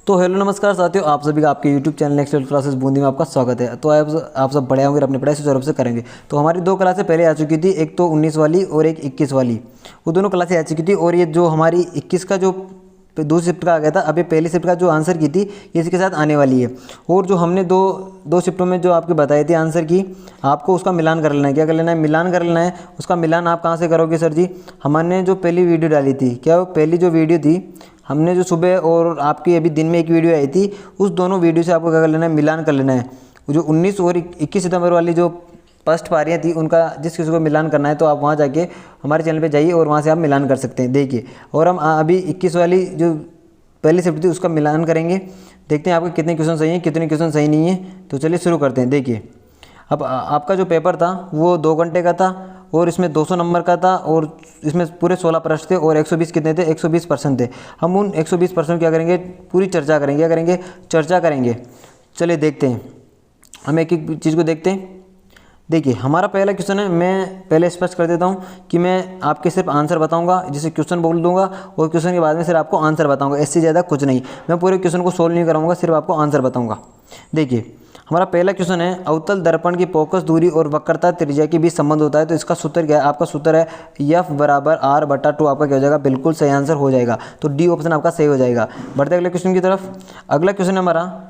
तो हेलो नमस्कार साथियों, आप सभी का आपके YouTube channel next level classes Bundi में आपका स्वागत है। तो आप सब बड़े होंगे, अपनी पढ़ाई सुचारू रूप से करेंगे। तो हमारी दो क्लासें पहले आ चुकी थी, एक तो 19 वाली और एक 21 वाली। वो दोनों क्लासें आ चुकी थी और ये जो हमारी 21 का जो दूसरी शिफ्ट का आ गया था, अभी पहली शिफ्ट का जो आंसर की थी ये इसके साथ आने वाली है। और जो हमने दो शिफ्टों में जो आपके बताए थे आंसर की, आपको उसका मिलान कर लेना है। क्या कर लेना है? मिलान कर लेना है। उसका मिलान आप कहाँ से करोगे सर जी? हमने जो पहली वीडियो डाली थी, क्या वो पहली जो वीडियो थी हमने जो सुबह और आपकी अभी दिन में एक वीडियो आई थी, उस दोनों वीडियो से आपको क्या कर लेना है? मिलान कर लेना है। जो 19 और 21 सितंबर वाली जो फर्स्ट पारियाँ थी उनका जिस किसी को मिलान करना है तो आप वहाँ जाके हमारे चैनल पे जाइए और वहाँ से आप मिलान कर सकते हैं। देखिए, और हम अभी 21 वाली जो पहली शिफ्ट थी उसका मिलान करेंगे। देखते हैं आपके कितने क्वेश्चन सही हैं, कितने क्वेश्चन सही नहीं है। तो चलिए शुरू करते हैं। देखिए, अब आपका जो पेपर था वो 2 घंटे का था और इसमें 200 नंबर का था और इसमें पूरे 16 प्रश्न थे और 120 कितने थे? 120% थे। हम उन 120% क्या करेंगे? पूरी चर्चा करेंगे। क्या करेंगे? चर्चा करेंगे। चलिए देखते हैं, हम एक एक चीज़ को देखते हैं। देखिए, हमारा पहला क्वेश्चन है, मैं पहले स्पष्ट कर देता हूँ कि मैं आपके सिर्फ आंसर बताऊँगा, जिसे क्वेश्चन बोल दूँगा और क्वेश्चन के बाद में सिर्फ आपको आंसर बताऊँगा, इससे ज़्यादा कुछ नहीं। मैं पूरे क्वेश्चन को सोल्व नहीं कराऊँगा, सिर्फ आपको आंसर बताऊँगा। देखिए, हमारा पहला क्वेश्चन है, अवतल दर्पण की फोकस दूरी और वक्रता त्रिज्या के बीच संबंध होता है, तो इसका सूत्र क्या है? आपका सूत्र है F बराबर R/2। आपका क्या हो जाएगा? बिल्कुल सही आंसर हो जाएगा। तो डी ऑप्शन आपका सही हो जाएगा। बढ़ते अगले क्वेश्चन की तरफ। अगला क्वेश्चन है हमारा,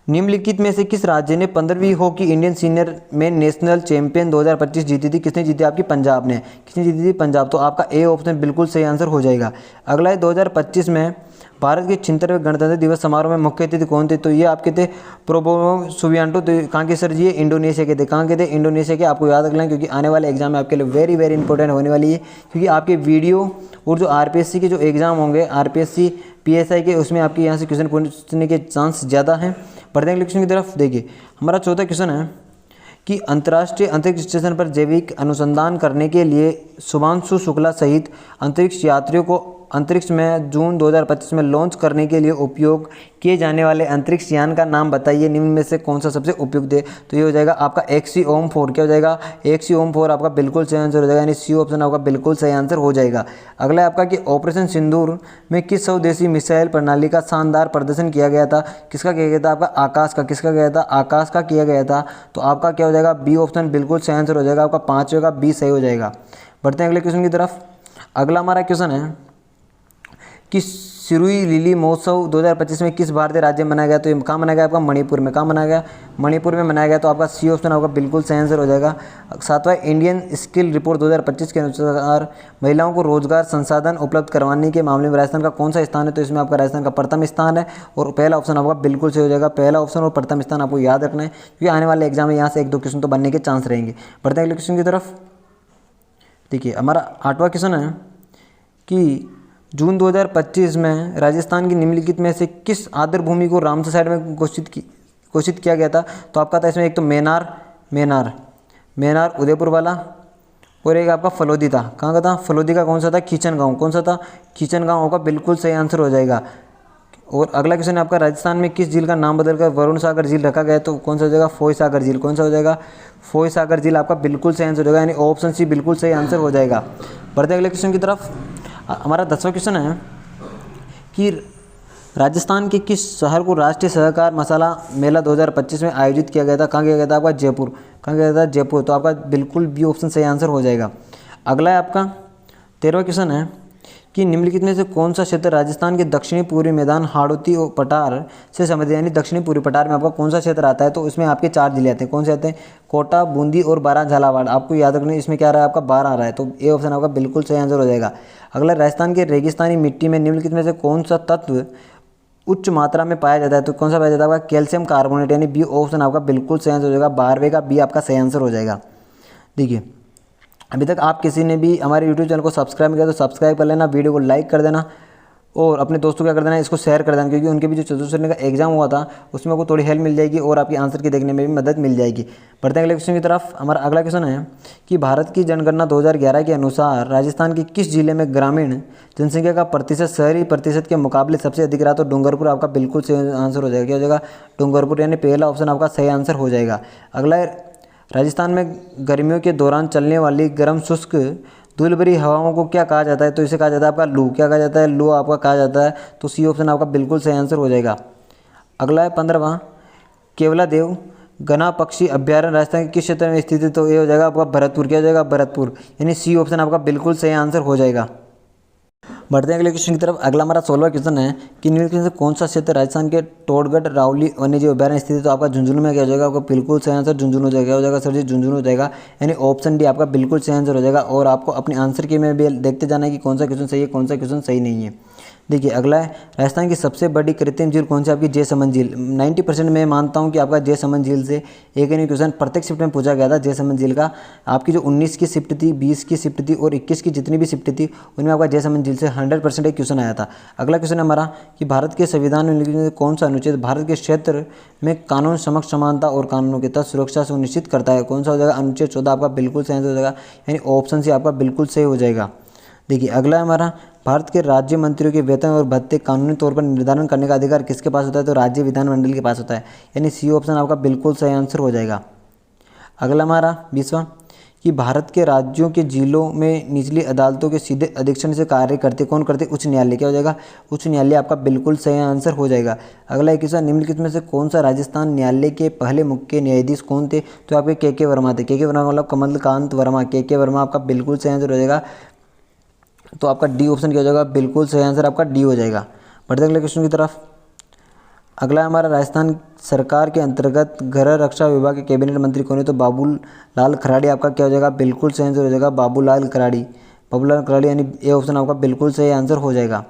निम्नलिखित में से किस राज्य ने 15वीं हॉकी इंडियन सीनियर में नेशनल चैंपियन 2025 जीती थी? किसने जीती? आपकी पंजाब ने। किसने जीती थी? पंजाब। तो आपका ए ऑप्शन बिल्कुल सही आंसर हो जाएगा। अगला है, 2025 में भारत के 76वें गणतंत्र दिवस समारोह में मुख्य अतिथि कौन थे? तो ये आपके थे प्रोबोनो सुबियांटो। तो कहाँ के सर जी? ये इंडोनेशिया के थे। कहाँ के थे? इंडोनेशिया के। आपको याद रख लें क्योंकि आने वाले एग्जाम में आपके लिए वेरी वेरी इंपॉर्टेंट होने वाली है, क्योंकि आपके वीडियो और जो आरपीएससी के जो एग्जाम होंगे, आरपीएससी पीएसआई के, उसमें आपके यहाँ से क्वेश्चन पूछने के चांस ज़्यादा हैं। बढ़ते हैं क्वेश्चन की तरफ। देखिए, हमारा चौथा क्वेश्चन है कि अंतर्राष्ट्रीय अंतरिक्ष स्टेशन पर जैविक अनुसंधान करने के लिए शुभांशु शुक्ला सहित अंतरिक्ष यात्रियों को अंतरिक्ष में जून 2025 में लॉन्च करने के लिए उपयोग किए जाने वाले अंतरिक्ष यान का नाम बताइए। निम्न में से कौन सा सबसे उपयुक्त है? तो ये हो जाएगा आपका एक्सिओम-4। क्या हो जाएगा? एक्सिओम-4 आपका बिल्कुल सही आंसर हो जाएगा, यानी सी ऑप्शन आपका बिल्कुल सही आंसर हो जाएगा। अगला है आपका कि ऑपरेशन सिंदूर में किस स्वदेशी मिसाइल प्रणाली का शानदार प्रदर्शन किया गया था? किसका किया गया था? आपका आकाश का। किसका किया था? आकाश का किया गया था। तो आपका क्या हो जाएगा? बी ऑप्शन बिल्कुल सही आंसर हो जाएगा। आपका 5वें का बी सही हो जाएगा। बढ़ते हैं अगले क्वेश्चन की तरफ। अगला हमारा क्वेश्चन है कि सिरुई लिली महोत्सव 2025 में किस भारतीय राज्य में मनाया गया? तो ये कहाँ मनाया गया? आपका मणिपुर में। कहाँ मनाया गया? मणिपुर में मनाया गया। तो आपका सी ऑप्शन आपका बिल्कुल सही आंसर हो जाएगा। 7वां, इंडियन स्किल रिपोर्ट 2025 के अनुसार महिलाओं को रोजगार संसाधन उपलब्ध करवाने के मामले में राजस्थान का कौन सा स्थान है? तो इसमें आपका राजस्थान का प्रथम स्थान है और पहला ऑप्शन आपका बिल्कुल सही हो जाएगा। पहला ऑप्शन और प्रथम स्थान आपको याद रखना है, क्योंकि आने वाले एग्जाम में यहाँ से 1-2 क्वेश्चन तो बनने के चांस रहेंगे। बढ़ते हैं अगले क्वेश्चन की तरफ। देखिए, हमारा 8वां क्वेश्चन है कि जून 2025 में राजस्थान की निम्नलिखित में से किस आर्द्र भूमि को रामसर साइट में घोषित किया गया था? तो आपका था इसमें एक तो मेनार उदयपुर वाला और एक आपका फलोदी था। कहाँ का था? फलोदी का कौन सा था? खीचन गाँव। कौन सा था? खीचन गाँव का बिल्कुल सही आंसर हो जाएगा। और अगला क्वेश्चन है आपका, राजस्थान में किस झील का नाम बदलकर वरुण सागर झील रखा गया? तो कौन सा हो जाएगा? फोय सागर झील। कौन सा हो जाएगा? फोय सागर झील आपका बिल्कुल सही आंसर हो जाएगा, यानी ऑप्शन सी बिल्कुल सही आंसर हो जाएगा। बढ़ते अगले क्वेश्चन की तरफ। हमारा 10वां क्वेश्चन है कि राजस्थान के किस शहर को राष्ट्रीय सहकार मसाला मेला 2025 में आयोजित किया गया था? कहाँ किया गया था? आपका जयपुर। कहाँ किया गया था? जयपुर। तो आपका बिल्कुल बी ऑप्शन सही आंसर हो जाएगा। अगला है आपका 13वां क्वेश्चन है कि निम्नलिखित में से कौन सा क्षेत्र राजस्थान के दक्षिणी पूर्वी मैदान हाड़ौती और पठार से संबंधित, यानी दक्षिणी पूर्वी पठार में आपका कौन सा क्षेत्र आता है? तो इसमें आपके 4 जिले आते हैं। कौन से आते हैं? कोटा, बूंदी और 12 झालावाड़। आपको याद रखना है, इसमें क्या आ रहा है? आपका 12 आ रहा है। तो ए ऑप्शन आपका बिल्कुल सही आंसर हो जाएगा। अगला, राजस्थान के रेगिस्तानी मिट्टी में निम्नलिखित में से कौन सा तत्व उच्च मात्रा में पाया जाता है? तो कौन सा पाया जाता है? आपका कैल्शियम कार्बोनेट, यानी बी ऑप्शन आपका बिल्कुल सही आंसर हो जाएगा। 12वें का बी आपका सही आंसर हो जाएगा। देखिए, अभी तक आप किसी ने भी हमारे यूट्यूब चैनल को सब्सक्राइब किया तो सब्सक्राइब कर लेना, वीडियो को लाइक कर देना और अपने दोस्तों को क्या कर देना, इसको शेयर कर देना, क्योंकि उनके भी जो चतुर्थ श्रेणी का एग्जाम हुआ था उसमें को थोड़ी हेल्प मिल जाएगी और आपकी आंसर की देखने में भी मदद मिल जाएगी। बढ़ते हैं अगले क्वेश्चन की तरफ। हमारा अगला क्वेश्चन है कि भारत की जनगणना 2011 के अनुसार राजस्थान के किस जिले में ग्रामीण जनसंख्या का प्रतिशत शहरी प्रतिशत के मुकाबले सबसे अधिक रहा? तो डूंगरपुर आपका बिल्कुल सही आंसर हो जाएगा। क्या हो जाएगा? डूंगरपुर, यानी पहला ऑप्शन आपका सही आंसर हो जाएगा। अगला, राजस्थान में गर्मियों के दौरान चलने वाली गर्म शुष्क धूल भरी हवाओं को क्या कहा जाता है? तो इसे कहा जाता है आपका लू। क्या कहा जाता है? लू आपका कहा जाता है। तो सी ऑप्शन आपका बिल्कुल सही आंसर हो जाएगा। अगला है 15वां, केवलादेव गना पक्षी अभ्यारण्य राजस्थान के किस क्षेत्र में स्थित है? तो ये हो जाएगा आपका भरतपुर। क्या हो जाएगा? भरतपुर, यानी सी ऑप्शन आपका बिल्कुल सही आंसर हो जाएगा। बढ़ते हैं अगले क्वेश्चन की तरफ। अगला हमारा 16वां क्वेश्चन है कि निम्नलिखित में से कौन सा क्षेत्र राजस्थान के टोडगढ़ रावली वन्यजीव अभ्यारण्य स्थित है? तो आपका झुंझुनू में क्या हो जाएगा? आपका बिल्कुल सही आंसर झुंझुनू हो जाएगा। क्या हो जाएगा सर जी? झुंझुनू हो जाएगा, यानी ऑप्शन डी आपका बिल्कुल सही आंसर हो जाएगा। और आपको अपने आंसर के में भी देखते जाना है कि कौन सा क्वेश्चन सही है, कौन सा क्वेश्चन सही नहीं है। देखिए अगला है, राजस्थान की सबसे बड़ी कृत्रिम झील कौन सी? आपकी जयसमंद झील। 90% मैं मानता हूं कि आपका जयसमंद झील से एक ही क्वेश्चन प्रत्येक शिफ्ट में पूछा गया था जयसमंद झील का। आपकी जो 19 की शिफ्ट थी, 20 की शिफ्ट थी और 21 की जितनी भी शिफ्ट थी उनमें आपका जयसमंद झील से 100% एक क्वेश्चन आया था। अगला क्वेश्चन है हमारा कि भारत के संविधान में निम्नलिखित में कौन सा अनुच्छेद भारत के क्षेत्र में कानून समक्ष समानता और कानूनों के तहत सुरक्षा सुनिश्चित करता है? कौन सा हो जाएगा? अनुच्छेद 14 आपका बिल्कुल सही आंसर हो जाएगा, यानी ऑप्शन सी आपका बिल्कुल सही हो जाएगा। देखिए अगला है हमारा, भारत के राज्य मंत्रियों के वेतन और भत्ते कानूनी तौर पर निर्धारण करने का अधिकार किसके पास होता है? तो राज्य विधानमंडल के पास होता है, यानी सी ऑप्शन आपका बिल्कुल सही आंसर हो जाएगा। अगला हमारा 20वां कि भारत के राज्यों के जिलों में निचली अदालतों के सीधे अधीक्षण से कार्य करते कौन करते? उच्च न्यायालय। क्या हो जाएगा? उच्च न्यायालय आपका बिल्कुल सही आंसर हो जाएगा। अगला 21वां, निम्नलिखित में से कौन सा राजस्थान न्यायालय के पहले मुख्य न्यायाधीश कौन थे? तो आपके के वर्मा थे। के वर्मा मतलब कमलकांत वर्मा। के वर्मा आपका बिल्कुल सही आंसर हो जाएगा। तो आपका डी ऑप्शन क्या हो जाएगा? बिल्कुल सही आंसर आपका डी हो जाएगा। बढ़ते अगले क्वेश्चन की तरफ। अगला हमारा, राजस्थान सरकार के अंतर्गत गृह रक्षा विभाग के कैबिनेट मंत्री कौन है? तो बाबूलाल खराड़ी आपका क्या हो जाएगा? बिल्कुल सही आंसर हो जाएगा, बाबूलाल खराड़ी। बाबूलाल खराड़ी, यानी ए ऑप्शन आपका बिल्कुल सही आंसर हो जाएगा।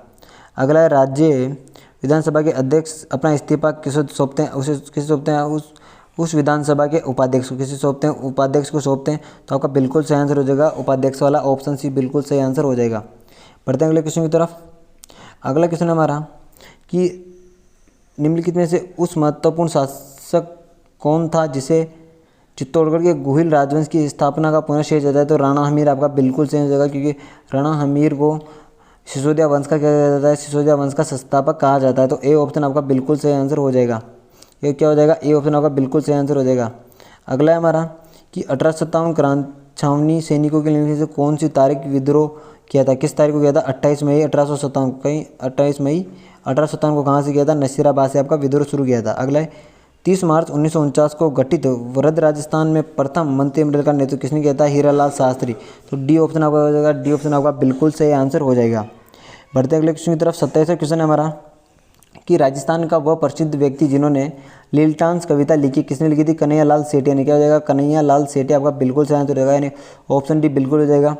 अगला है, राज्य विधानसभा के अध्यक्ष अपना इस्तीफा किसे सौंपते हैं? उसे किसे सौंपते हैं? उस विधानसभा के उपाध्यक्ष को किसे सौंपते हैं? उपाध्यक्ष को सौंपते हैं। तो आपका बिल्कुल सही आंसर हो जाएगा उपाध्यक्ष वाला, ऑप्शन सी बिल्कुल सही आंसर हो जाएगा। बढ़ते हैं अगले क्वेश्चन की तरफ। अगला क्वेश्चन हमारा कि निम्नलिखित में से उस महत्वपूर्ण शासक कौन था जिसे चित्तौड़गढ़ के गुहिल राजवंश की स्थापना का पुनः श्रेय जाता है? तो राणा हमीर आपका बिल्कुल सही हो जाएगा, क्योंकि राणा हमीर को सिसोदिया वंश का क्या कहा जाता है? सिसोदिया वंश का संस्थापक कहा जाता है। तो ए ऑप्शन आपका बिल्कुल सही आंसर हो जाएगा। ये क्या हो जाएगा? ए ऑप्शन आपका बिल्कुल सही आंसर हो जाएगा। अगला है हमारा कि 1857 क्रांति छावनी सैनिकों के लिए से कौन सी तारीख विद्रोह किया था? किस तारीख को किया था? 28 मई 1857। कहीं 28 मई 1857 को कहाँ से किया था? नसीराबाद से आपका विद्रोह शुरू किया था। अगला है 30 मार्च 1949 को गठित वृद्ध राजस्थान में प्रथम मंत्रिमंडल का नेतृत्व किसने किया था? हीरालाल शास्त्री। तो डी ऑप्शन आपका हो जाएगा, डी ऑप्शन आपका बिल्कुल सही आंसर हो जाएगा। बढ़ते अगले क्वेश्चन की तरफ। 27वां क्वेश्चन है हमारा कि राजस्थान का वह प्रसिद्ध व्यक्ति जिन्होंने लीलटांस कविता लिखी किसने लिखी थी? कन्हैया लाल सेठिया ने। क्या हो जाएगा? कन्हैया लाल सेठिया आपका बिल्कुल सही आंसर हो जाएगा, यानी ऑप्शन डी बिल्कुल हो जाएगा।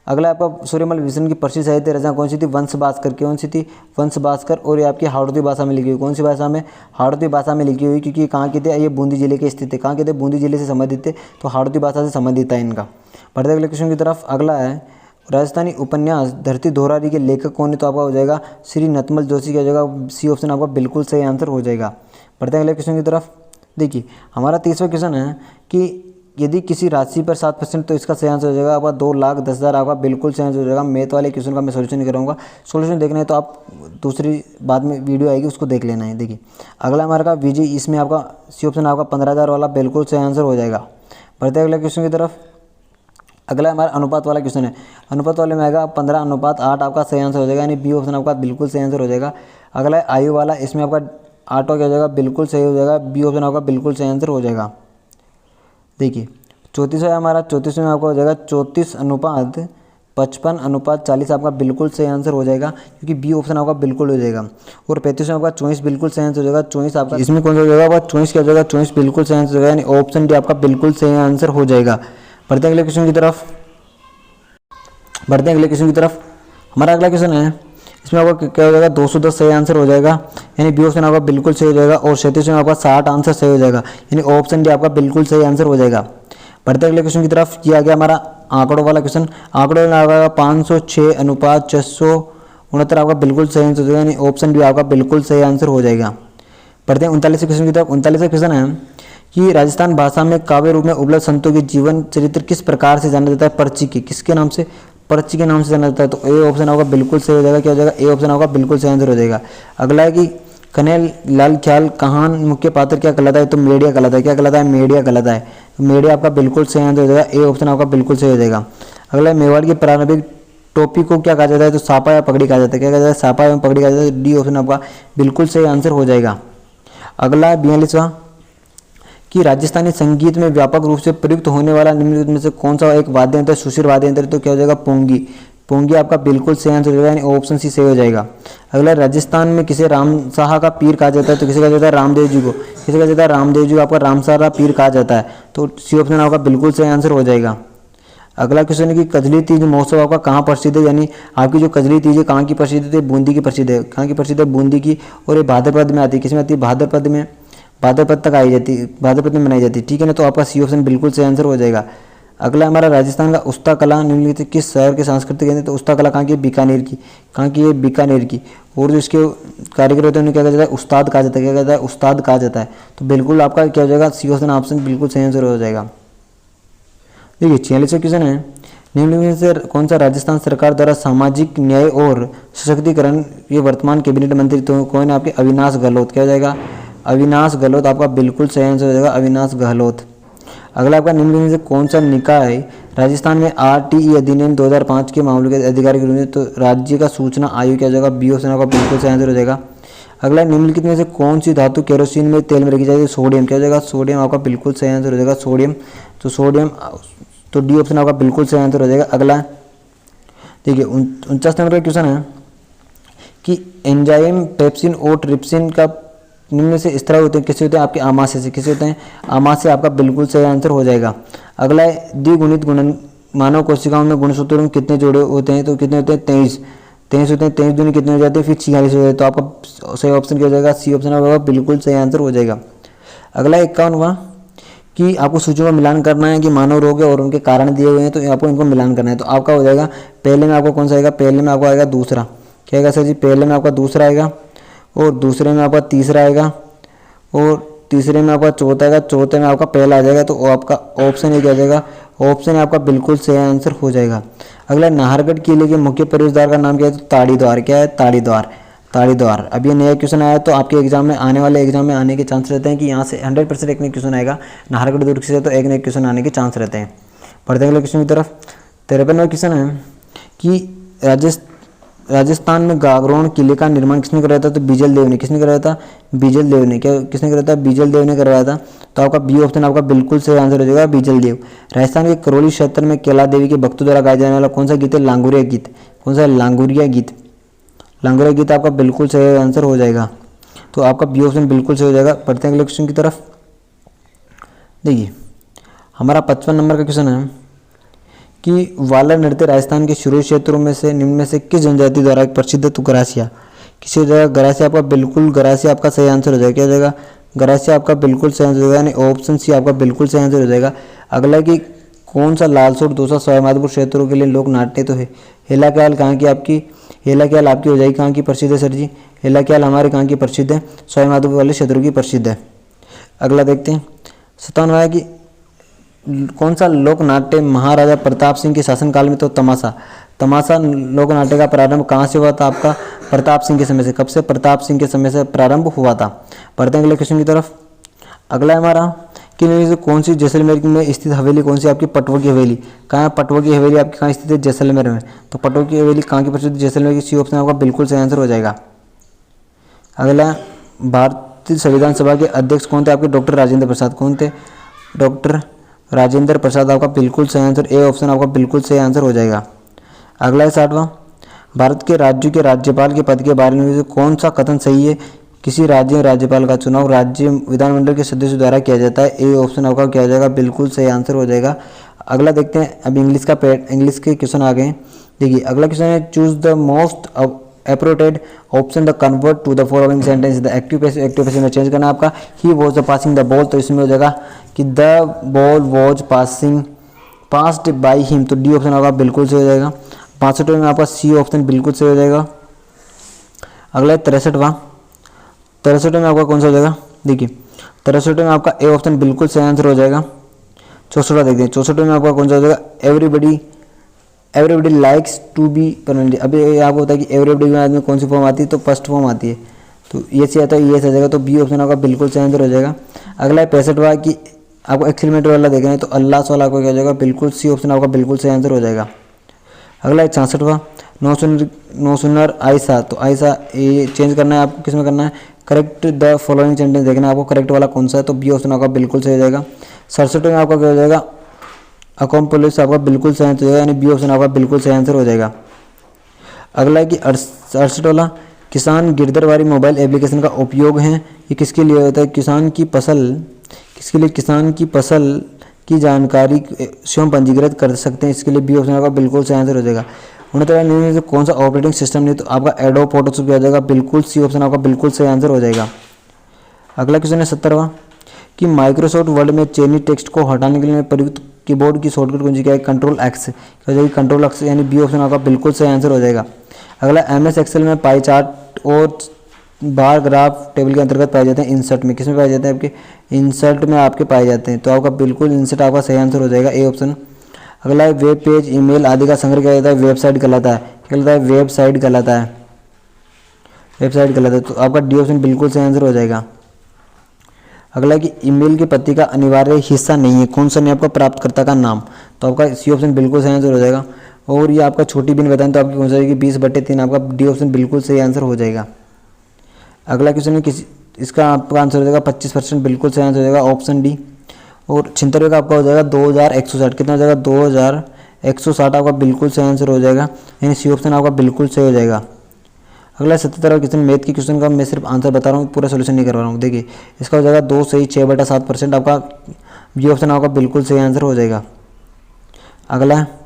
अगला आपका सूर्यमल विष्णु की प्रसिद्ध साहित्य रचना कौन सी थी? वंश भास्कर। कौन सी थी? वंश भास्कर। और ये आपकी हाड़ौती भाषा में लिखी हुई। कौन सी भाषा में? हाड़ौती भाषा में लिखी हुई, क्योंकि कहाँ के थे? ये बूंदी जिले के स्थित थे। कहाँ के थे? बूंदी जिले से संबंधित थे, तो हाड़ौती भाषा से संबंधित है इनका। बढ़ते अगले क्वेश्चन की तरफ। अगला है, राजस्थानी उपन्यास धरती दोहरारी के लेखक कौन है? तो आपका हो जाएगा श्री नतमल जोशी। क्या हो जाएगा? सी ऑप्शन आपका बिल्कुल सही आंसर हो जाएगा। बढ़ते अगले क्वेश्चन की तरफ। देखिए हमारा 30वां क्वेश्चन है कि यदि किसी राशि पर 7%, तो इसका सही आंसर हो जाएगा आपका 2,10,000 आपका बिल्कुल सही आंसर हो जाएगा। मैथ वाले क्वेश्चन का मैं सोल्यूशन नहीं कराऊंगा। सोल्यूशन देखना है तो आप दूसरी बाद में वीडियो आएगी उसको देख लेना है। देखिए अगला हमारा का विजय, इसमें आपका सी ऑप्शन आपका 15,000 वाला बिल्कुल सही आंसर हो जाएगा। बढ़ते अगले क्वेश्चन की तरफ। अगला हमारा अनुपात वाला क्वेश्चन है। अनुपात वाले में आएगा 15:8 आपका सही आंसर हो जाएगा, यानी बी ऑप्शन आपका बिल्कुल सही आंसर हो जाएगा। अगला है आयु वाला, इसमें आपका 8 क्या हो जाएगा? बिल्कुल सही हो जाएगा, बी ऑप्शन आपका बिल्कुल सही आंसर हो जाएगा। देखिए 34वां है हमारा। 34 में आपका हो जाएगा 34:55:40 आपका बिल्कुल सही आंसर हो जाएगा, क्योंकि बी ऑप्शन आपका बिल्कुल हो जाएगा। और 35 में आपका 24 बिल्कुल सही आंसर हो जाएगा। 24 आपका इसमें कौन सा हो जाएगा? आपका 24 क्या हो जाएगा? 24 बिल्कुल सही आंसर हो जाएगा, यानी ऑप्शन डी आपका बिल्कुल सही आंसर हो जाएगा। बढ़ते अगले क्वेश्चन की तरफ। बढ़ते हैं अगले क्वेश्चन की तरफ। हमारा अगला क्वेश्चन है, इसमें आपका क्या हो जाएगा? 210 सही आंसर हो जाएगा, यानी बी ऑप्शन आपका बिल्कुल सही हो जाएगा। और 37 में आपका 60 आंसर सही हो जाएगा, यानी ऑप्शन डी आपका बिल्कुल सही आंसर हो जाएगा। बढ़ते अगले क्वेश्चन की तरफ। ये आ गया हमारा आंकड़ों वाला क्वेश्चन। आंकड़ों में आएगा 506:669 आपका बिल्कुल सही आंसर हो जाएगा, यानी ऑप्शन डी आपका बिल्कुल सही आंसर हो जाएगा। बढ़ते हैं 39वें क्वेश्चन की तरफ। 39वां क्वेश्चन है कि राजस्थान भाषा में काव्य रूप में उपलब्ध संतों के जीवन चरित्र किस प्रकार से जाना जाता है? पर्ची के किसके नाम से? पर्ची के नाम से जाना जाता है। तो ए ऑप्शन आपका बिल्कुल सही हो जाएगा। क्या हो जाएगा? ए ऑप्शन आपका बिल्कुल सही आंसर हो जाएगा। अगला है कि कन्हैया लाल ख्याल कहान मुख्य पात्र क्या कहलाता है? तो मेडिया कहलाता है। क्या कहलाता है? मेडिया कहलाता है। तो मेडिया आपका बिल्कुल सही आंसर हो जाएगा। ए ऑप्शन आपका बिल्कुल सही हो जाएगा। अगला है, मेवाड़ की प्रारंभिक टोपी को क्या कहा जाता है? तो सापा या पगड़ी कहा जाता है। क्या कहा जाता है? सापा एवं पगड़ी कहा जाता है। डी ऑप्शन आपका बिल्कुल सही आंसर हो जाएगा। अगला 42वां कि राजस्थानी संगीत में व्यापक रूप से प्रयुक्त होने वाला निम्नलिखित में से कौन सा एक वाद्य यंत्र सुशिर वाद्य यंत्र, तो क्या हो जाएगा पोंगी। पोंगी आपका बिल्कुल सही आंसर हो जाएगा, यानी ऑप्शन सी सही हो जाएगा। अगला राजस्थान में किसे रामसाहा का पीर कहा जाता है, तो किसे कहा जाता है रामदेव जी को। किसे कहा जाता है रामदेव जी को आपका रामसाहा का पीर कहा जाता है, तो सी ऑप्शन आपका बिल्कुल सही आंसर हो जाएगा। अगला क्वेश्चन है कि कजली तीज महोत्सव आपका कहाँ प्रसिद्ध है, यानी आपकी जो कजली तीज है कहाँ की प्रसिद्ध है, बूंदी की प्रसिद्ध है। कहाँ की प्रसिद्ध है, बूंदी की, और ये भाद्रपद में आती है। किसमें आती है, भाद्रपद में, भाद्रपद तक आई जाती है, भाद्रपद में मनाई जाती है, ठीक है ना। तो आपका सी ऑप्शन बिल्कुल सही आंसर हो जाएगा। अगला हमारा राजस्थान का उस्ता कला निम्नलिखित किस शहर के सांस्कृतिक केंद्र, तो उस्ता कला कहाँ की है, बीकानेर की। कहाँ की है, बीकानेर की। और जो इसके कारीगर होते हैं उन्हें क्या कहा जाता है, उस्ताद कहा जाता है। क्या कहता है, उस्ताद कहा जाता है। तो बिल्कुल आपका क्या हो जाएगा, सी ऑप्शन बिल्कुल सही आंसर हो जाएगा। देखिए 46वां क्वेश्चन है, निम्नलिखित से कौन सा राजस्थान सरकार द्वारा सामाजिक न्याय और सशक्तिकरण के वर्तमान कैबिनेट मंत्री तो कौन है, आपके अविनाश गहलोत। क्या हो जाएगा, अविनाश गहलोत आपका बिल्कुल सही आंसर हो जाएगा, अविनाश गहलोत। अगला आपका निम्नलिखित से कौन सा निकाय राजस्थान में RTE अधिनियम 2005 के मामलों के अधिकारी के रूप में, तो राज्य का सूचना आयोग। क्या हो जाएगा, बी ऑप्शन आपका बिल्कुल सही आंसर हो जाएगा। अगला निम्नलिखित में से कौन सी धातु केरोसिन में तेल में रखी जाएगी, सोडियम। क्या हो जाएगा, सोडियम आपका बिल्कुल सही आंसर हो जाएगा, सोडियम। तो सोडियम, तो डी ऑप्शन आपका बिल्कुल सही आंसर हो जाएगा। अगला देखिए 49 नंबर का क्वेश्चन है कि एंजाइम पेप्सिन और ट्रिप्सिन का निम्न से इस तरह होते हैं, किसे होते हैं, आपके आमाशय से। किसे होते हैं, आमाशय आपका बिल्कुल सही आंसर हो जाएगा। अगला है द्विगुणित गुणन मानव कोशिकाओं में गुणसूत्रों में कितने जोड़े होते हैं, तो कितने होते हैं, 23 होते हैं। 23 दूनी कितने हो जाते हैं, फिर 46 हो जाते हैं। तो आपका सही ऑप्शन क्या हो जाएगा, सी ऑप्शन होगा बिल्कुल सही आंसर हो जाएगा। अगला 51वां कि आपको सूचियों का मिलान करना है कि मानव रोग है और उनके कारण दिए हुए हैं, तो आपको इनको मिलान करना है। तो आपका हो जाएगा, पहले में आपको कौन सा आएगा, पहले में आपको आएगा दूसरा। क्या आएगा सर जी, पहले में आपका दूसरा आएगा, और दूसरे में आपका तीसरा आएगा, और तीसरे में आपका चौथा आएगा, चौथे में आपका पहला आ जाएगा। तो आपका ऑप्शन एक आ जाएगा, ऑप्शन आपका बिल्कुल सही आंसर हो जाएगा। अगला नाहरगढ़ किले के मुख्य प्रवेश द्वार का नाम क्या है, तो ताड़ी द्वार। क्या है, ताड़ी द्वार, ताड़ी द्वार। अब ये नया क्वेश्चन आया, तो आपके एग्जाम में आने वाले एग्जाम में आने के चांस रहते हैं कि यहाँ से 100% एक नया क्वेश्चन आएगा, नाहरगढ़ दुर्ग से, तो एक नया क्वेश्चन आने के चांस रहते हैं। पढ़ते अगले क्वेश्चन की तरफ। 53वां क्वेश्चन है कि राजस्थान में गागरोन किले का निर्माण किसने कराया था, तो बीजल देव ने। किसने कराया था, बीजल देव ने। क्या किसने कराया था, बीजल देव ने करवाया था। तो आपका बी ऑप्शन आपका बिल्कुल सही आंसर हो जाएगा, बीजल देव। राजस्थान के करौली क्षेत्र में कैला देवी के भक्तों द्वारा गाया जाने वाला कौन सा गीत है, लांगुरिया गीत। कौन सा, लांगुरिया गीत। लांगुरिया गीत आपका बिल्कुल सही आंसर हो जाएगा। तो आपका बी ऑप्शन बिल्कुल सही हो जाएगा। पढ़ते हैं अगले क्वेश्चन की तरफ। देखिए हमारा 55 नंबर का क्वेश्चन है कि वाला नृत्य राजस्थान के शुरू क्षेत्रों में से निम्न में से किस जनजाति द्वारा प्रसिद्ध है, तो गरासिया। किसी हो जाएगा, गरासिया आपका बिल्कुल, गरासिया आपका सही आंसर हो जाएगा। क्या हो जाएगा, गरासिया आपका बिल्कुल सही आंसर हो जाएगा, यानी ऑप्शन सी आपका बिल्कुल सही आंसर हो जाएगा। अगला कि कौन सा लालसोट दोसा सवाईमाधोपुर क्षेत्रों के लिए लोक नाट्य तो है। हेला ख्याल कहाँ की आपकी, हेला ख्याल आपकी हो जाएगी कहाँ की प्रसिद्ध है सर जी, हेला ख्याल हमारे कहाँ की प्रसिद्ध है, सवाईमाधोपुर वाले क्षेत्रों की प्रसिद्ध है। अगला देखते हैं 57वां है कि कौन सा लोक नाट्य महाराजा प्रताप सिंह के शासनकाल में, तो तमाशा। तमाशा लोक नाट्य का प्रारंभ कहाँ से हुआ था, आपका प्रताप सिंह के समय से। कब से, प्रताप सिंह के समय से प्रारंभ हुआ था। पढ़ते हैं अगले क्वेश्चन की तरफ। अगला है हमारा कि इनमें से कौन सी जैसलमेर में स्थित हवेली कौन सी, आपकी पटवा की हवेली। कहाँ है पटवा की हवेली आपकी, कहाँ स्थित है, जैसलमेर में। तो पटवा की हवेली कहाँ की प्रसिद्ध, जैसलमेर की। सी ऑप्शन आपका बिल्कुल सही आंसर हो जाएगा। अगला भारतीय संविधान सभा के अध्यक्ष कौन थे, आपके डॉक्टर राजेंद्र प्रसाद। कौन थे, डॉक्टर राजेंद्र प्रसाद आपका बिल्कुल सही आंसर, ए ऑप्शन आपका बिल्कुल सही आंसर हो जाएगा। अगला है 60वां, भारत के राज्य के राज्यपाल के पद के बारे में से कौन सा कथन सही है, किसी राज्य में राज्यपाल का चुनाव राज्य विधानमंडल के सदस्यों द्वारा किया जाता है। ए ऑप्शन आपका क्या हो जाएगा, बिल्कुल सही आंसर हो जाएगा। अगला देखते हैं, अब इंग्लिश के क्वेश्चन आ गए। देखिए अगला क्वेश्चन है, choose the most appropriate option the convert to the following sentence. The active passive में चेंज करना है आपका। He was the passing the ball, तो इसमें हो जाएगा कि the ball was passed by him, तो डी ऑप्शन आपका बिल्कुल सही हो जाएगा। 65वें में आपका सी ऑप्शन बिल्कुल सही हो जाएगा। अगला है 63वां, 63 में आपका कौन सा हो जाएगा, देखिए 63 में आपका ए ऑप्शन बिल्कुल सही आंसर हो जाएगा। 64वां देखते हैं, 64 में आपका कौन सा हो जाएगा, everybody likes to be permanent. अभी आपको होता है कि एवरीबडी में कौन सी फॉर्म आती है, तो फर्स्ट फॉर्म आती है, तो ये से आता है, ये से आ जाएगा। तो बी ऑप्शन आपका बिल्कुल सही आंसर हो जाएगा। अगला है 65वां कि आपको एक्सीलमेंट वाला देखना है, तो अल्लाह वाला आपको क्या हो जाएगा, बिल्कुल सी ऑप्शन आपका बिल्कुल सही आंसर हो जाएगा। अगला है 66वां, नो सुनर आयशा, तो आयशा ये चेंज करना है आपको, किस में करना है, करेक्ट द फॉलोइंग सेंटेंस देखना है आपको, करेक्ट वाला कौन सा है, तो बी ऑप्शन आपका बिल्कुल सही हो जाएगा। 67 में आपका क्या हो जाएगा, अकॉम्प्लिश आपका बिल्कुल सही आंसर हो जाएगा, यानी बी ऑप्शन आपका बिल्कुल सही आंसर हो जाएगा। अगला है कि 68 वाला, किसान गिरदरबारी मोबाइल एप्लीकेशन का उपयोग है, ये किसके लिए होता है, किसान की फसल, किसके लिए, किसान की फसल की जानकारी स्वयं पंजीकृत कर सकते हैं, इसके लिए बी ऑप्शन आपका बिल्कुल सही आंसर हो जाएगा। 69 कौन सा ऑपरेटिंग सिस्टम नहीं, तो आपका एडोब फोटोशॉप आ जाएगा, बिल्कुल सी ऑप्शन आपका बिल्कुल सही आंसर हो जाएगा। अगला क्वेश्चन है 70वां कि माइक्रोसॉफ्ट वर्ड में चयनित टेक्स्ट को हटाने के लिए प्रयुक्त कीबोर्ड की शॉर्टकट कुंजी क्या है, कंट्रोल एक्स, क्या हो जाएगी कंट्रोल एक्स, यानी बी ऑप्शन आपका बिल्कुल सही आंसर हो जाएगा। अगला एमएस एक्सेल में पाई चार्ट और बार ग्राफ टेबल के अंतर्गत पाए जाते हैं, इंसर्ट में, किसमें पाए जाते हैं, आपके इंसर्ट में आपके पाए जाते हैं, तो आपका बिल्कुल इंसर्ट आपका सही आंसर हो जाएगा, ए ऑप्शन। अगला है वेब पेज ईमेल आदि का संग्रह क्या जाता है, वेबसाइट कहलाता है, क्या कहलाता है, वेबसाइट कहलाता है, वेबसाइट कहलाता है, तो आपका डी ऑप्शन बिल्कुल सही आंसर हो जाएगा। अगला है कि ईमेल की पत्ती का अनिवार्य हिस्सा नहीं है, कौन सा नहीं, आपका प्राप्तकर्ता का नाम, तो आपका सी ऑप्शन बिल्कुल सही आंसर हो जाएगा। और ये आपका छोटी बिन बताएं तो आपकी कौन सा जाएगी, 20/3, आपका डी ऑप्शन बिल्कुल सही आंसर हो जाएगा। अगला क्वेश्चन है किसी, इसका आपका आंसर हो जाएगा 25%, बिल्कुल सही आंसर हो जाएगा ऑप्शन डी। और 76 का आपका हो जाएगा 2160, कितना हो जाएगा 2160, आपका बिल्कुल सही आंसर हो जाएगा, यानी सी ऑप्शन आपका बिल्कुल सही हो जाएगा। अगला 77 क्वेश्चन मैथ की क्वेश्चन का मैं सिर्फ आंसर बता रहा हूँ, पूरा सोल्यूशन नहीं करवा रहा हूँ। देखिए इसका हो जाएगा 2 सही 6/7%, आपका बी ऑप्शन आपका बिल्कुल सही आंसर हो जाएगा। अगला है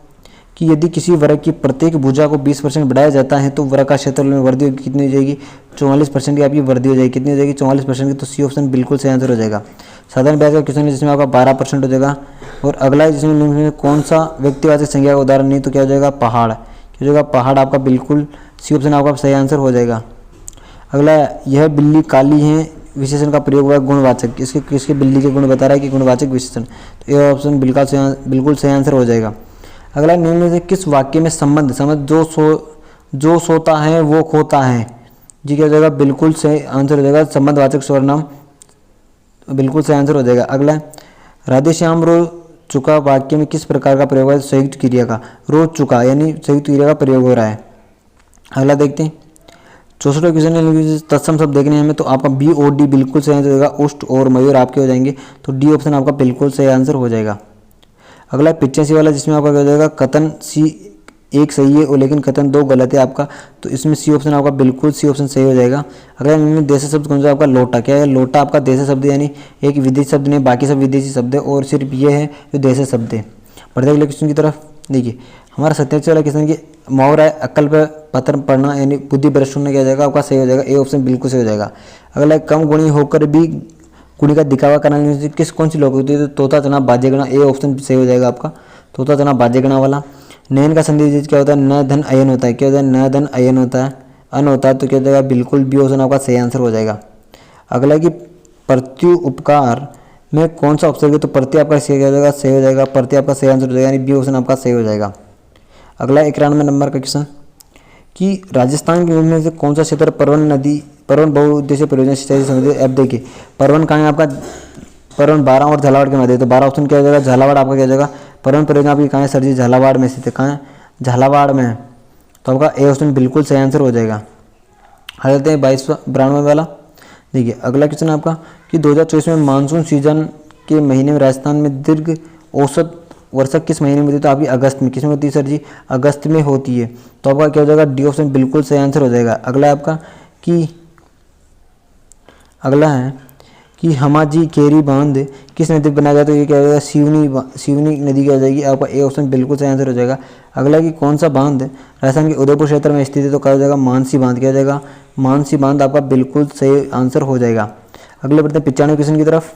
कि यदि किसी वर्ग की प्रत्येक भुजा को 20% बढ़ाया जाता है तो वर्ग का क्षेत्रफल में वृद्धि कितनी हो जाएगी, 44% की आपकी वृद्धि हो जाएगी, कितनी हो जाएगी 44% की, तो सी ऑप्शन बिल्कुल सही आंसर हो जाएगा। साधारण ब्याज का क्वेश्चन है जिसमें आपका 12% हो जाएगा। और अगला है जिसमें निम्न में कौन सा व्यक्तिवाचक संख्या का उदाहरण नहीं, तो क्या हो जाएगा पहाड़, क्या हो जाएगा पहाड़, आपका बिल्कुल सी ऑप्शन आपका सही आंसर हो जाएगा। अगला यह बिल्ली काली है विशेषण का प्रयोग हुआ गुणवाचक, इसके किसके बिल्ली के गुण बता रहा है कि गुणवाचक विशेषण, तो यह ऑप्शन बिल्कुल सही आंसर हो जाएगा। अगला निम्न में से किस वाक्य में संबंध जो सोता है वो खोता है, जी क्या हो जाएगा बिल्कुल सही आंसर हो जाएगा, संबंधवाचक सर्वनाम बिल्कुल सही आंसर हो जाएगा। अगला राधे श्याम रो चुका वाक्य में किस प्रकार का प्रयोग है, संयुक्त क्रिया का, रो चुका यानी संयुक्त क्रिया का प्रयोग हो रहा है। अगला देखते हैं 64 क्वेश्चन तत्सम शब्द देखने हमें, तो आपका बी और डी बिल्कुल सही आंसर हो जाएगा, उष्ट और मयूर आपके हो जाएंगे, तो डी ऑप्शन आपका बिल्कुल सही आंसर हो जाएगा। अगला 85 वाला जिसमें आपका क्या हो जाएगा, कथन सी एक सही है और लेकिन कथन 2 गलत है आपका, तो इसमें सी ऑप्शन आपका बिल्कुल सी ऑप्शन सही हो जाएगा। अगला इनमें देशी शब्द कौन सा आपका, लोटा, क्या है लोटा आपका देशी शब्द यानी एक विदेशी शब्द नहीं, बाकी सब विदेशी शब्द है और सिर्फ ये है जो देशी शब्द है। बढ़ते अगले क्वेश्चन की तरफ। देखिए हमारा 87 वाला क्वेश्चन की मुहावरा है अक्ल पर पत्थर पढ़ना यानी बुद्धि भ्रष्ट होना क्या हो जाएगा, आपका सही हो जाएगा, ए ऑप्शन बिल्कुल सही हो जाएगा। अगला कम गुणी होकर भी कुड़ी का दिखावा करना किस कौन सी लोग होती है, तो तोता तना बाजेगणा, ए ऑप्शन सही हो जाएगा आपका, तोता तना बाजेगणा वाला। नयन का संधि क्या होता है, न धन अयन होता है, क्या होता है न धन अयन होता है, अन होता है, तो क्या हो जाएगा बिल्कुल बी ऑप्शन आपका सही आंसर हो जाएगा। अगला कि प्रत्युपकार में कौन सा ऑप्शन है, तो प्रति आपका सही हो जाएगा, सही हो जाएगा, प्रति आपका सही आंसर हो जाएगा, यानी बी ऑप्शन आपका सही हो जाएगा। अगला 91 नंबर का क्वेश्चन कि राजस्थान के में से कौन सा क्षेत्र परवन बहुउद्देशीय परियोजना सिंचाई से संबंधित। अब देखिए परवन कहाँ है आपका, परवन 12 और झालावाड़ के मध्य, तो 12 ऑप्शन क्या हो जाएगा, झालावाड़ आपका क्या हो जाएगा, परवन परियोजना आपकी कहाँ है सर जी, झालावाड़ में स्थित है, कहाँ है झालावाड़ में, तो आपका ए ऑप्शन बिल्कुल सही आंसर हो जाएगा। आ जाते हैं 92 वाला। देखिए अगला क्वेश्चन आपका कि 2024 में मानसून सीजन के महीने में राजस्थान में दीर्घ औसत वर्षा किस महीने में होती है, तो आपकी अगस्त में, किसमें होती है सर जी, अगस्त में होती है, तो आपका क्या हो जाएगा डी ऑप्शन बिल्कुल सही आंसर हो जाएगा। अगला आपका कि अगला है कि हमाजी केरी बांध किस नदी पर बनाया जाए, तो ये क्या हो जाएगा सिवनी नदी क्या हो जाएगी, आपका ए ऑप्शन बिल्कुल सही आंसर हो जाएगा। अगला कि कौन सा बांध राजस्थान के उदयपुर क्षेत्र में स्थित है, तो क्या हो जाएगा मानसी बांध, क्या हो जाएगा मानसी बांध, आपका बिल्कुल सही आंसर हो जाएगा। अगले बढ़ते हैं 95 क्वेश्चन की तरफ।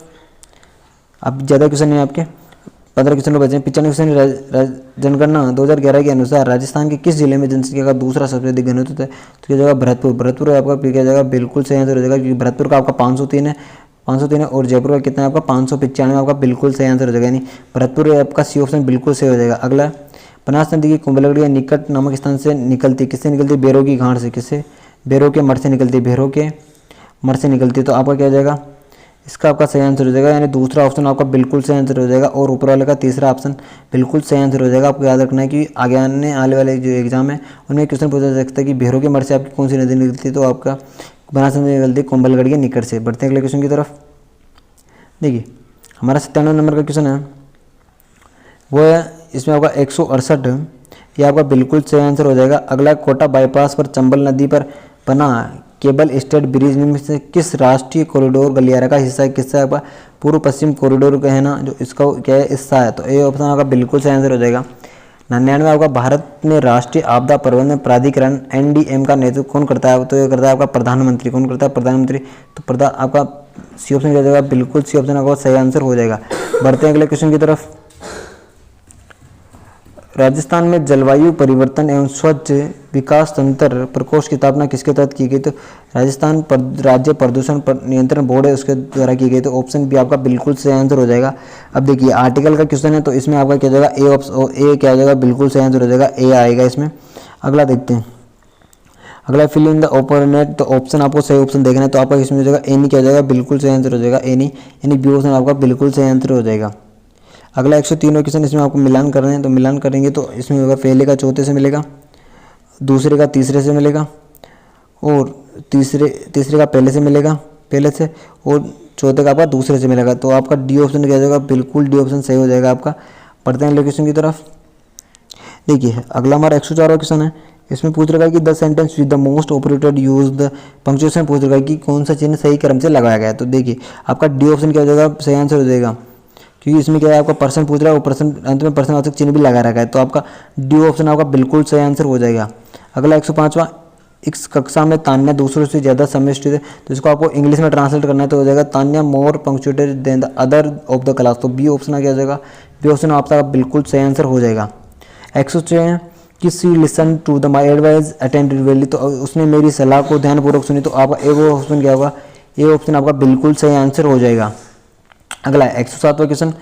अब ज़्यादा क्वेश्चन नहीं आपके, 15 क्वेश्चन बचे हैं। 95 क्वेश्चन जनगणना 2011 के अनुसार राजस्थान के किस जिले में जनसंख्या का दूसरा सबसे अधिक घनत्व है, तो क्या जाएगा भरतपुर आपका क्या जाएगा बिल्कुल सही आंसर हो जाएगा, क्योंकि भरतपुर का आपका 503 है और जयपुर का कितना है आपका 595, आपका बिल्कुल सही आंसर हो जाएगा, यानी भरतपुर आपका सी ऑप्शन बिल्कुल सही हो जाएगा। अगला बनास नदी की कुंभलगढ़ या निकट नामक स्थान से निकलती, किससे निकलती, बेरों की घाट से, किससे बेरों के मठ से निकलती, बेरों के मठ से निकलती, तो आपका क्या हो जाएगा इसका आपका सही आंसर हो जाएगा, यानी दूसरा ऑप्शन आपका बिल्कुल सही आंसर हो जाएगा और ऊपर वाले का तीसरा ऑप्शन बिल्कुल सही आंसर हो जाएगा। आपको याद रखना है कि आगे आने वाले जो एग्जाम है उनमें क्वेश्चन पूछा जा सकता है कि भेरों के मठ से आपकी कौन सी नदी निकलती है, तो आपका बनारस में निकलती है कुंभलगढ़ के निकट से। बढ़ते हैं अगले क्वेश्चन की तरफ। देखिए हमारा 97 नंबर का क्वेश्चन है वो है, इसमें आपका 168, ये आपका बिल्कुल सही आंसर हो जाएगा। अगला, कोटा बाईपास पर चंबल नदी पर बना केबल स्टेट ब्रिज में से किस राष्ट्रीय कॉरिडोर गलियारा का हिस्सा है? किससा है आपका? पूर्व पश्चिम कॉरिडोर का है ना, जो इसका क्या है हिस्सा है, तो ये ऑप्शन आपका बिल्कुल सही आंसर हो जाएगा। 99 आपका, भारत में राष्ट्रीय आपदा प्रबंधन प्राधिकरण NDM का नेतृत्व कौन करता है? तो ये करता है आपका प्रधानमंत्री। कौन करता है? प्रधानमंत्री। तो आपका सी ऑप्शन क्या हो जाएगा? बिल्कुल सी ऑप्शन आपका सही आंसर हो जाएगा। बढ़ते हैं अगले क्वेश्चन की तरफ। राजस्थान में जलवायु परिवर्तन एवं स्वच्छ विकास तंत्र प्रकोष्ठ की स्थापना किसके तहत की गई? तो राजस्थान राज्य प्रदूषण नियंत्रण बोर्ड है, उसके द्वारा की गई। तो ऑप्शन बी आपका बिल्कुल सही आंसर हो जाएगा। अब देखिए आर्टिकल का क्वेश्चन है, तो इसमें आपका क्या हो जाएगा? ए क्या हो जाएगा? बिल्कुल सही आंसर हो जाएगा, ए आएगा इसमें। अगला देखते हैं, अगला फिल इन द ऑपोनेट, तो ऑप्शन आपको सही ऑप्शन देखना है, तो आपका इसमें हो जाएगा एनी क्या हो जाएगा? बिल्कुल सही आंसर हो जाएगा एनी, यानी बी ऑप्शन आपका बिल्कुल सही आंसर हो जाएगा। अगला 103 क्वेश्चन, इसमें आपको मिलान करना है, तो मिलान करेंगे तो इसमें होगा पहले का चौथे से मिलेगा, दूसरे का तीसरे से मिलेगा, और तीसरे का पहले से मिलेगा, पहले से, और चौथे का आपका दूसरे से मिलेगा। तो आपका डी ऑप्शन क्या हो जाएगा? बिल्कुल डी ऑप्शन सही हो जाएगा आपका। पढ़ते हैं अगले क्वेश्चन की तरफ। देखिए अगला हमारा 104 क्वेश्चन है, इसमें पूछ रखा है कि the sentence with the most operated use the punctuation पूछ रखा है कि कौन सा चिन्ह सही क्रम से लगाया गया है। तो देखिए आपका डी ऑप्शन क्या हो जाएगा? सही आंसर हो जाएगा, क्योंकि इसमें क्या है आपका पर्सन पूछ रहा है, वो पर्सन अंत में पर्सनवाचक चिन्ह भी लगा रखा है। तो आपका डी ऑप्शन आपका बिल्कुल सही आंसर हो जाएगा। अगला 105वां, इस कक्षा में तान्या दूसरों से ज़्यादा समिष्टित है, तो इसको आपको इंग्लिश में ट्रांसलेट करना है, तो हो जाएगा Tanya more punctuated than the other of the class. तो बी ऑप्शन क्या हो जाएगा? बी ऑप्शन आपका बिल्कुल सही आंसर हो जाएगा। 106 कि she listen to the my advice attended वेली, तो उसने मेरी सलाह को ध्यानपूर्वक सुनी, तो आपका ए ऑप्शन क्या होगा? ए ऑप्शन आपका बिल्कुल सही आंसर हो जाएगा। अगला 107वां क्वेश्चन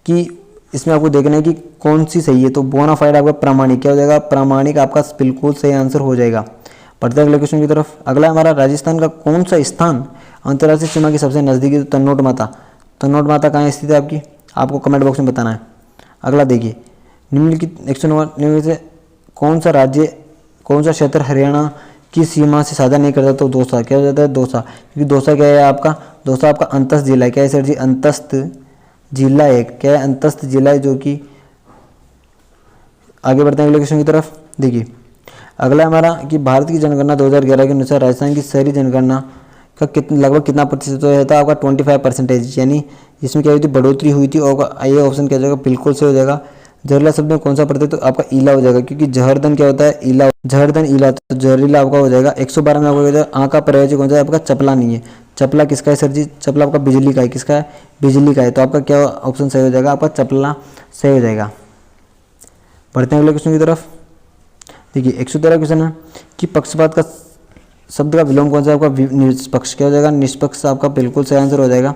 कि इसमें आपको देखना है कि कौन सी सही है, तो बोनाफाइड आपका प्रामाणिक क्या हो जाएगा? प्रामाणिक आपका बिल्कुल सही आंसर हो जाएगा। बढ़ते हैं अगले क्वेश्चन की तरफ। अगला हमारा, राजस्थान का कौन सा स्थान अंतर्राष्ट्रीय सीमा के सबसे नज़दीकी? तो तन्नोट माता। तन्नोट माता कहाँ स्थित है आपकी? आपको कमेंट बॉक्स में बताना है। अगला देखिए, निम्नलिखित 109 निम्नलिखित से कौन सा राज्य, कौन सा क्षेत्र हरियाणा की सीमा से साझा नहीं करता? तो दौसा। क्या हो जाता है? दौसा, क्योंकि दौसा क्या है आपका? दौसा आपका अंतस्थ जिला है। क्या है सर जी? अंतस्थ जिला है। क्या है? अंतस्थ जिला है, जो कि आगे बढ़ते हैं अगले क्वेश्चन की तरफ। देखिए अगला हमारा कि भारत की जनगणना 2011 के अनुसार राजस्थान की शहरी जनगणना का लगभग कितना प्रतिशत होता है? आपका 25%, यानी इसमें क्या हुई थी? बढ़ोतरी हुई थी। और ये ऑप्शन क्या हो जाएगा? बिल्कुल से हो जाएगा। जहरीला शब्द में कौन सा पड़ता है? तो आपका ईला हो जाएगा, क्योंकि जहरदन क्या होता है? ईला। जहरदन ईला, तो जहरीला आपका हो जाएगा। 112 में आपको हो जाएगा आँख का पर्यायवाची कौन सा है? आपका चपला नहीं है। चपला किसका है सर जी? चपला आपका बिजली का है। किसका है? बिजली का है। तो आपका क्या ऑप्शन सही हो जाएगा? आपका चपला सही हो जाएगा। बढ़ते हैं अगले क्वेश्चन की तरफ। देखिए 113 क्वेश्चन है कि पक्षपात का शब्द का विलोम कौन सा है? आपका निष्पक्ष। क्या हो जाएगा? निष्पक्ष आपका बिल्कुल सही आंसर हो जाएगा।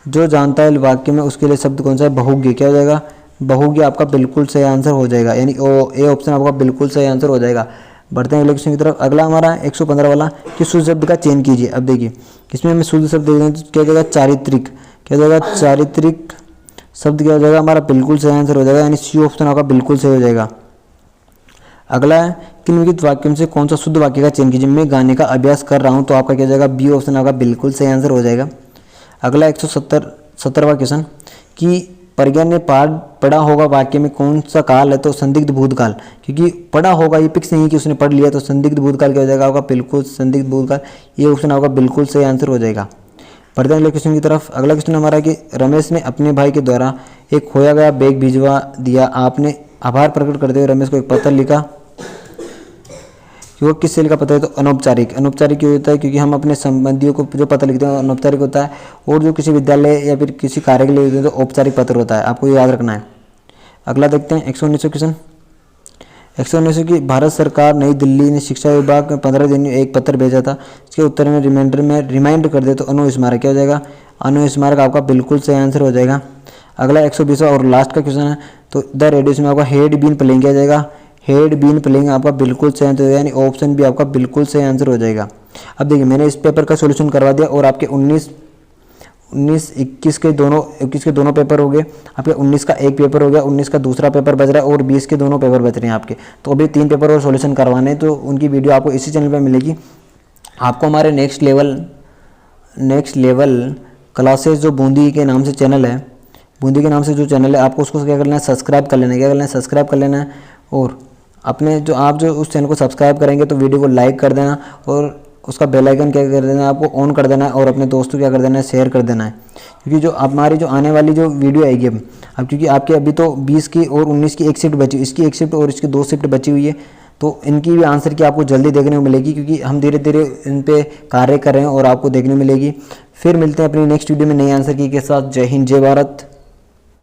जो जानता है वाक्य में, उसके लिए शब्द कौन सा है? बहुज्ञ। क्या हो जाएगा? बहुज्ञ आपका बिल्कुल सही आंसर हो जाएगा, यानी ए ऑप्शन आपका बिल्कुल सही आंसर हो जाएगा। बढ़ते हैं अगले क्वेश्चन की तरफ। अगला हमारा 115 वाला कि शुद्ध शब्द का चयन कीजिए। अब देखिए इसमें हमें शुद्ध शब्द देखना है, तो क्या हो जाएगा? चारित्रिक। क्या हो जाएगा? चारित्रिक शब्द क्या हो जाएगा? हमारा बिल्कुल सही आंसर हो जाएगा, यानी सी ऑप्शन आपका बिल्कुल सही हो जाएगा। अगला है कि निम्नलिखित वाक्यों से कौन सा शुद्ध वाक्य का चयन कीजिए। मैं गाने का अभ्यास कर रहा हूँ, तो आपका क्या हो जाएगा? बी ऑप्शन आपका बिल्कुल सही आंसर हो जाएगा। अगला 117वां क्वेश्चन कि प्रज्ञा ने पढ़ा होगा वाक्य में कौन सा काल है? तो संदिग्ध भूतकाल, क्योंकि पढ़ा होगा ये फिक्स नहीं कि उसने पढ़ लिया, तो संदिग्ध भूतकाल क्या हो जाएगा? आपका बिल्कुल संदिग्ध भूतकाल, ये ऑप्शन आपका बिल्कुल सही आंसर हो जाएगा। बढ़ते हैं अगले क्वेश्चन की तरफ। अगला क्वेश्चन हमारा कि रमेश ने अपने भाई के द्वारा एक खोया गया बैग भिजवा दिया। आपने आभार प्रकट करते हुए रमेश को एक पत्र लिखा, कि वो किससे लिखा पत्र है? तो अनौपचारिक। अनौपचारिक क्यों होता है? क्योंकि हम अपने संबंधियों को जो पत्र लिखते हैं अनौपचारिक होता है, और जो किसी विद्यालय या फिर किसी कार्य के लिए लिखते हैं तो औपचारिक पत्र होता है। आपको याद रखना है। अगला देखते हैं 119 क्वेश्चन। 119 की भारत सरकार नई दिल्ली ने शिक्षा विभाग में 15 दिन में एक पत्र भेजा था, इसके उत्तर में रिमाइंड कर दे, तो अनु स्मारक। क्या हो जाएगा? अनु स्मारक आपका बिल्कुल सही आंसर हो जाएगा। अगला 120वां और लास्ट का क्वेश्चन है, तो द रेडियो में आपका हेड बीन प्लेइंग किया जाएगा। हेड बीन प्लेइंग आपका बिल्कुल सही आंसर हो जाएगा, यानी ऑप्शन भी आपका बिल्कुल सही आंसर हो जाएगा। अब देखिए मैंने इस पेपर का सॉल्यूशन करवा दिया, और आपके 21 के दोनों पेपर हो गए। आपके 19 का एक पेपर हो गया, 19 का दूसरा पेपर बच रहा है, और 20 के दोनों पेपर बच रहे हैं आपके। तो अभी 3 पेपर और सॉल्यूशन करवाने हैं, तो उनकी वीडियो आपको इसी चैनल पर मिलेगी। आपको हमारे नेक्स्ट लेवल क्लासेस जो बूंदी के नाम से चैनल है, बूंदी के नाम से जो चैनल है, आपको उसको क्या करना है, सब्सक्राइब कर लेना है। क्या करना है, सब्सक्राइब कर लेना है। और अपने जो आप जो उस चैनल को सब्सक्राइब करेंगे तो वीडियो को लाइक कर देना और उसका बेल आइकन क्या कर देना है, आपको ऑन कर देना है और अपने दोस्तों क्या कर देना है, शेयर कर देना है। क्योंकि जो हमारी जो आने वाली जो वीडियो आएगी अब क्योंकि आपके अभी तो 20 की और 19 की एक शिफ्ट बची, इसकी एक शिफ्ट और इसकी 2 शिफ्ट बची हुई है, तो इनकी भी आंसर की आपको जल्दी देखने को मिलेगी, क्योंकि हम धीरे धीरे इन पे कार्य कर रहे हैं और आपको देखने मिलेगी। फिर मिलते हैं अपनी नेक्स्ट वीडियो में नए आंसर की के साथ। जय हिंद, जय भारत।